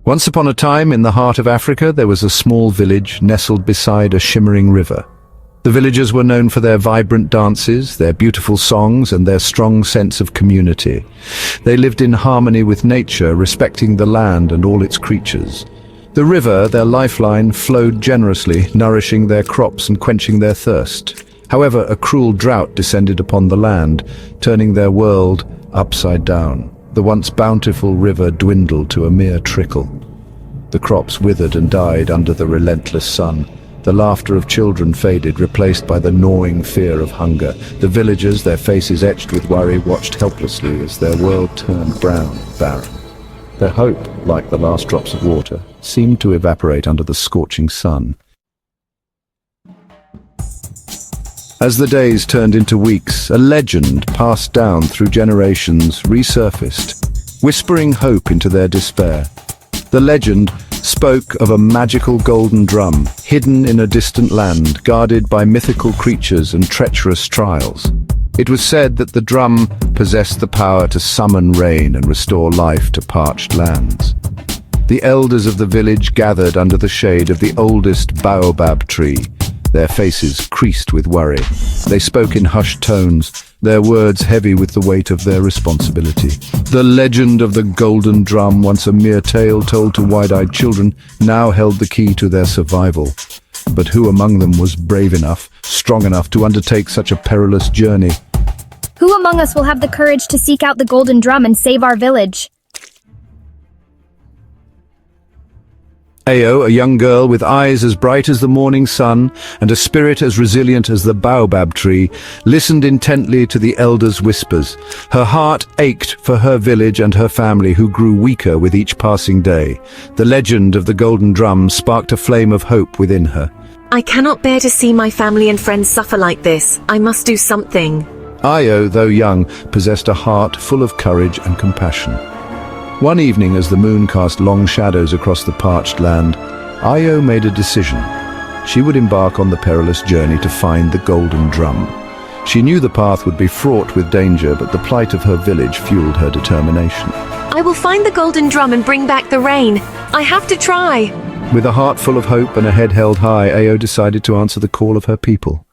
Once upon a time, in the heart of Africa, there was a small village nestled beside a shimmering river. The villagers were known for their vibrant dances, their beautiful songs, and their strong sense of community. They lived in harmony with nature, respecting the land and all its creatures. The river, their lifeline, flowed generously, nourishing their crops and quenching their thirst. However, a cruel drought descended upon the land, turning their world upside down. The once bountiful river dwindled to a mere trickle. The crops withered and died under the relentless sun. The laughter of children faded, replaced by the gnawing fear of hunger. The villagers, their faces etched with worry, watched helplessly as their world turned brown, barren. Their hope, like the last drops of water, seemed to evaporate under the scorching sun. As the days turned into weeks, a legend passed down through generations resurfaced, whispering hope into their despair. The legend spoke of a magical golden drum, hidden in a distant land, guarded by mythical creatures and treacherous trials. It was said that the drum possessed the power to summon rain and restore life to parched lands. The elders of the village gathered under the shade of the oldest baobab tree, their faces creased with worry. They spoke in hushed tones, their words heavy with the weight of their responsibility. The legend of the golden drum, once a mere tale told to wide-eyed children, now held the key to their survival. But who among them was brave enough, strong enough to undertake such a perilous journey? Who among us will have the courage to seek out the golden drum and save our village? Ayo, a young girl with eyes as bright as the morning sun and a spirit as resilient as the baobab tree, listened intently to the elders' whispers. Her heart ached for her village and her family, who grew weaker with each passing day. The legend of the golden drum sparked a flame of hope within her. I cannot bear to see my family and friends suffer like this. I must do something. Ayo, though young, possessed a heart full of courage and compassion. One evening, as the moon cast long shadows across the parched land, Ayo made a decision. She would embark on the perilous journey to find the golden drum. She knew the path would be fraught with danger, but the plight of her village fueled her determination. I will find the golden drum and bring back the rain. I have to try. With a heart full of hope and a head held high, Ayo decided to answer the call of her people.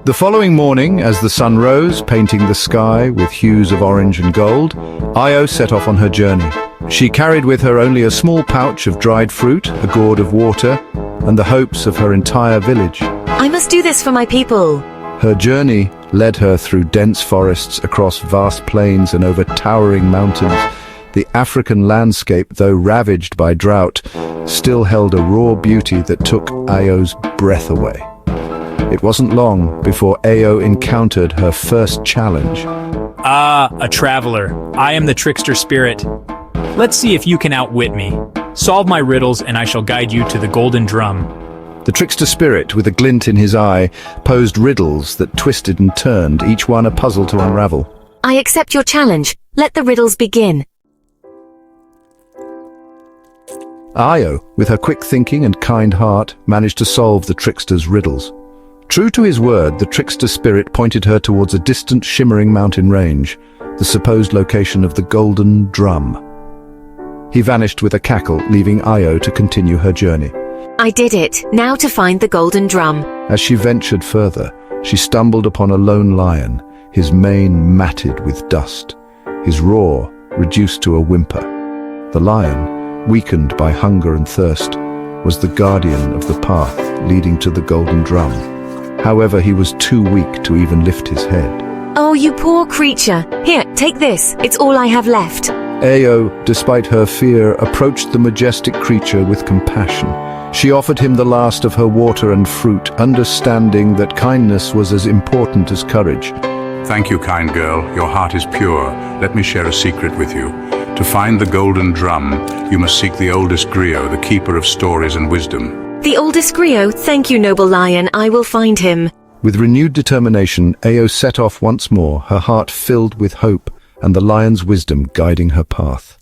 The following morning, as the sun rose, painting the sky with hues of orange and gold, Ayo set off on her journey. She carried with her only a small pouch of dried fruit, a gourd of water, and the hopes of her entire village. I must do this for my people. Her journey led her through dense forests, across vast plains, and over towering mountains. The African landscape, though ravaged by drought, still held a raw beauty that took Ayo's breath away. It wasn't long before Ayo encountered her first challenge. A traveler. I am the trickster spirit. Let's see if you can outwit me. Solve my riddles and I shall guide you to the golden drum. The trickster spirit, with a glint in his eye, posed riddles that twisted and turned, each one a puzzle to unravel. I accept your challenge. Let the riddles begin. Ayo, with her quick thinking and kind heart, managed to solve the trickster's riddles. True to his word, the trickster spirit pointed her towards a distant, shimmering mountain range, the supposed location of the golden drum. He vanished with a cackle, leaving Ayo to continue her journey. I did it. Now to find the golden drum. As she ventured further, she stumbled upon a lone lion, his mane matted with dust, his roar reduced to a whimper. The lion, weakened by hunger and thirst, was the guardian of the path leading to the golden drum. However, he was too weak to even lift his head. Oh, you poor creature. Here, take this. It's all I have left. Ayo, despite her fear, approached the majestic creature with compassion. She offered him the last of her water and fruit, understanding that kindness was as important as courage. Thank you, kind girl. Your heart is pure. Let me share a secret with you. To find the golden drum, you must seek the oldest griot, the keeper of stories and wisdom. The oldest griot? Thank you, noble lion. I will find him. With renewed determination, Ayo set off once more, her heart filled with hope and the lion's wisdom guiding her path.